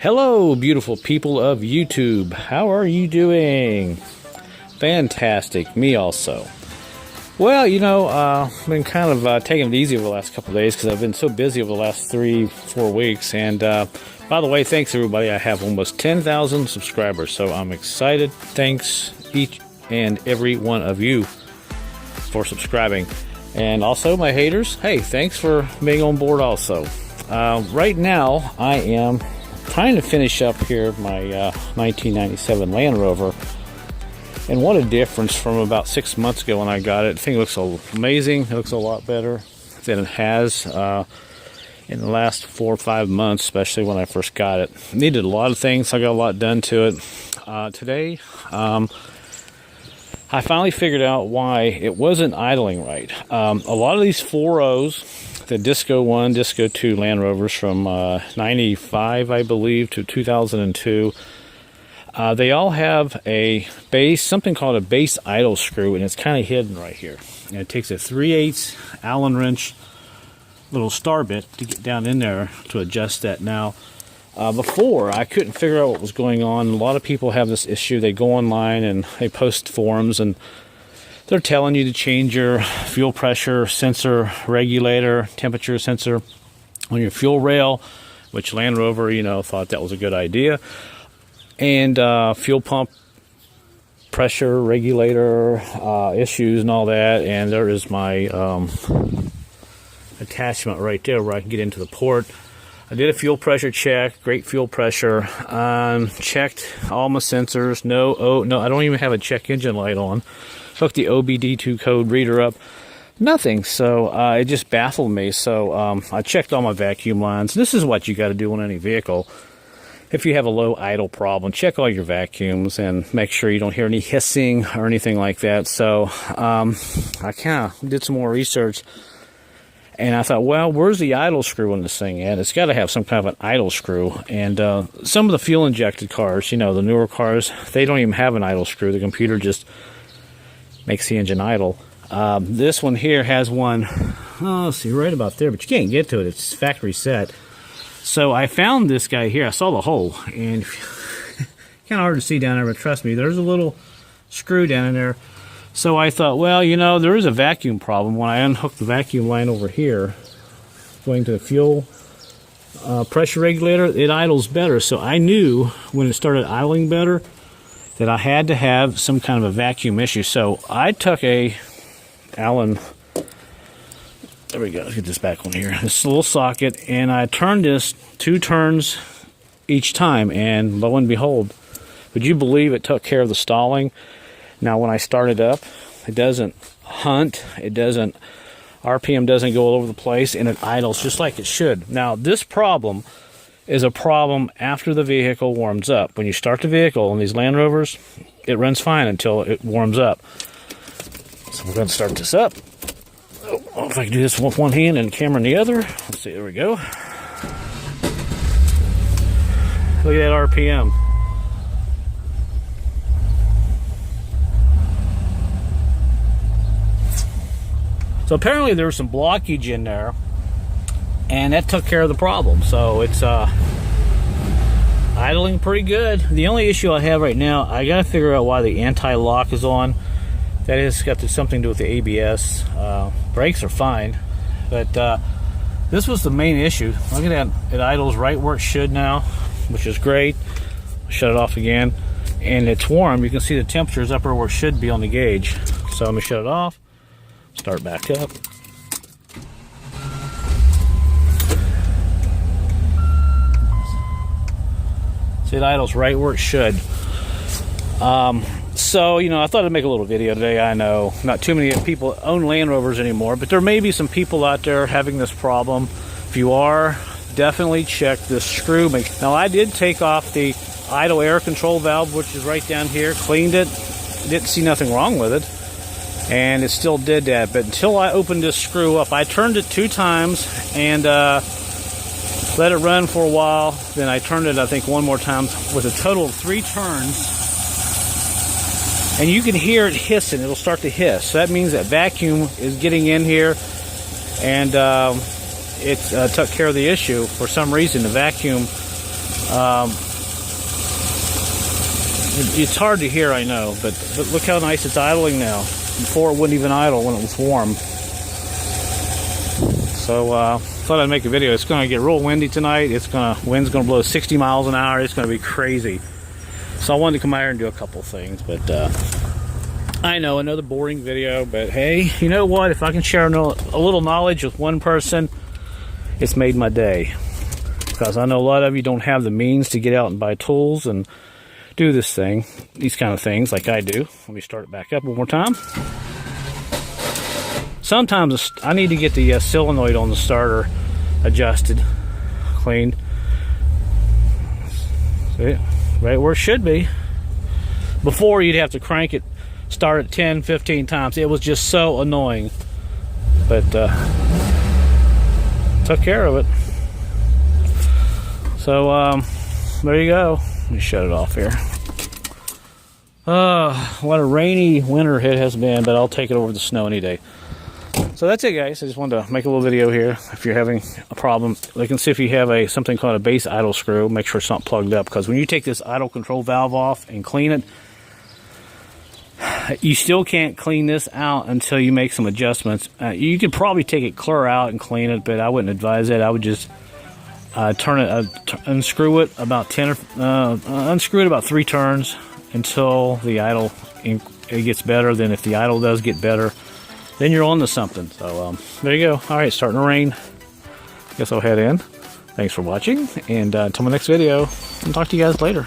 Hello, beautiful people of YouTube. How are you doing? Fantastic. Me also. Well, I've been kind of taking it easy over the last couple of days because I've been so busy over the last 3-4 weeks. And by the way, thanks everybody. I have almost 10,000 subscribers, so I'm excited. Thanks each and every one of you for subscribing. And also my haters, hey, thanks for being on board also. Right now, I am trying to finish up here my 1997 Land Rover. And what a difference from about 6 months ago when I got it. I think it looks amazing. It looks a lot better than it has in the last 4 or 5 months, especially when I first got it. It needed a lot of things. I got a lot done to it. Today, I finally figured out why it wasn't idling right. A lot of these 4.0s, the Disco 1, Disco 2 Land Rovers from 95, I believe, to 2002, they all have a base, something called a base idle screw, and it's kind of hidden right here. And it takes a 3/8 Allen wrench, little star bit, to get down in there to adjust that. Now, before, I couldn't figure out what was going on. A lot of people have this issue. They go online and they post forums, and they're telling you to change your fuel pressure sensor regulator, temperature sensor on your fuel rail, which Land Rover, thought that was a good idea. And fuel pump pressure regulator issues and all that. And there is my attachment right there where I can get into the port. I did a fuel pressure check, great fuel pressure. Checked all my sensors. No, I don't even have a check engine light on. Hooked the OBD2 code reader up. Nothing. So it just baffled me. So I checked all my vacuum lines. This is what you got to do on any vehicle. If you have a low idle problem, check all your vacuums and make sure you don't hear any hissing or anything like that. So I kind of did some more research, and I thought, well, where's the idle screw on this thing at? It's got to have some kind of an idle screw. And some of the fuel-injected cars, the newer cars, they don't even have an idle screw. The computer just makes the engine idle. This one here has one, let's see, right about there, but you can't get to it. It's factory set. So I found this guy here. I saw the hole, and kind of hard to see down there, but trust me, there's a little screw down in there. So I thought, well, there is a vacuum problem. When I unhook the vacuum line over here, going to the fuel pressure regulator, it idles better. So I knew when it started idling better that I had to have some kind of a vacuum issue. So I took a Allen, there we go, let's get this back on here, this little socket, and I turned this 2 turns each time, and lo and behold, would you believe it took care of the stalling? Now when I start it up, it doesn't hunt, RPM doesn't go all over the place, and it idles just like it should. Now this problem is a problem after the vehicle warms up. When you start the vehicle on these Land Rovers, it runs fine until it warms up. So we're going to start this up. Oh, if I can do this with one hand and the camera in the other. Let's see, there we go. Look at that RPM. So apparently there was some blockage in there, and that took care of the problem. So it's idling pretty good. The only issue I have right now, I got to figure out why the anti-lock is on. That has got something to do with the ABS. Brakes are fine, but this was the main issue. Look at that. It idles right where it should now, which is great. Shut it off again, and it's warm. You can see the temperature is up where it should be on the gauge. So let me shut it off, start back up. See, it idles right where it should. So, I thought I'd make a little video today. I know not too many people own Land Rovers anymore, but there may be some people out there having this problem. If you are, definitely check this screw. Now, I did take off the idle air control valve, which is right down here, cleaned it, didn't see nothing wrong with it, and it still did that. But until I opened this screw up, I turned it 2 times and let it run for a while. Then I turned it, I think, 1 more time with a total of 3 turns. And you can hear it hissing. It'll start to hiss. So that means that vacuum is getting in here, and it took care of the issue. For some reason, the vacuum It's hard to hear, I know, but look how nice it's idling now. Before it wouldn't even idle when it was warm. So thought I'd make a video. It's going to get real windy tonight. Wind's going to blow 60 miles an hour. It's going to be crazy. So I wanted to come out here and do a couple things, but I know, another boring video, but hey, you know what? If I can share a little knowledge with one person, it's made my day. Because I know a lot of you don't have the means to get out and buy tools and do these kind of things like I do. Let me start it back up one more time. Sometimes I need to get the solenoid on the starter adjusted, cleaned. See, right where it should be. Before, you'd have to crank it, start it 10, 15 times. It was just so annoying. But took care of it. So there you go. Let me shut it off here. What a rainy winter it has been, but I'll take it over the snow any day. So that's it, guys. I just wanted to make a little video here. If you're having a problem, look and see if you have something called a base idle screw. Make sure it's not plugged up, because when you take this idle control valve off and clean it, you still can't clean this out until you make some adjustments. You could probably take it clear out and clean it, but I wouldn't advise it. I would just unscrew it about unscrew it about 3 turns until the idle it gets better. Then if the idle does get better, then you're on to something. So there you go. All right, starting to rain. Guess I'll head in. Thanks for watching, and until my next video, I'll talk to you guys later.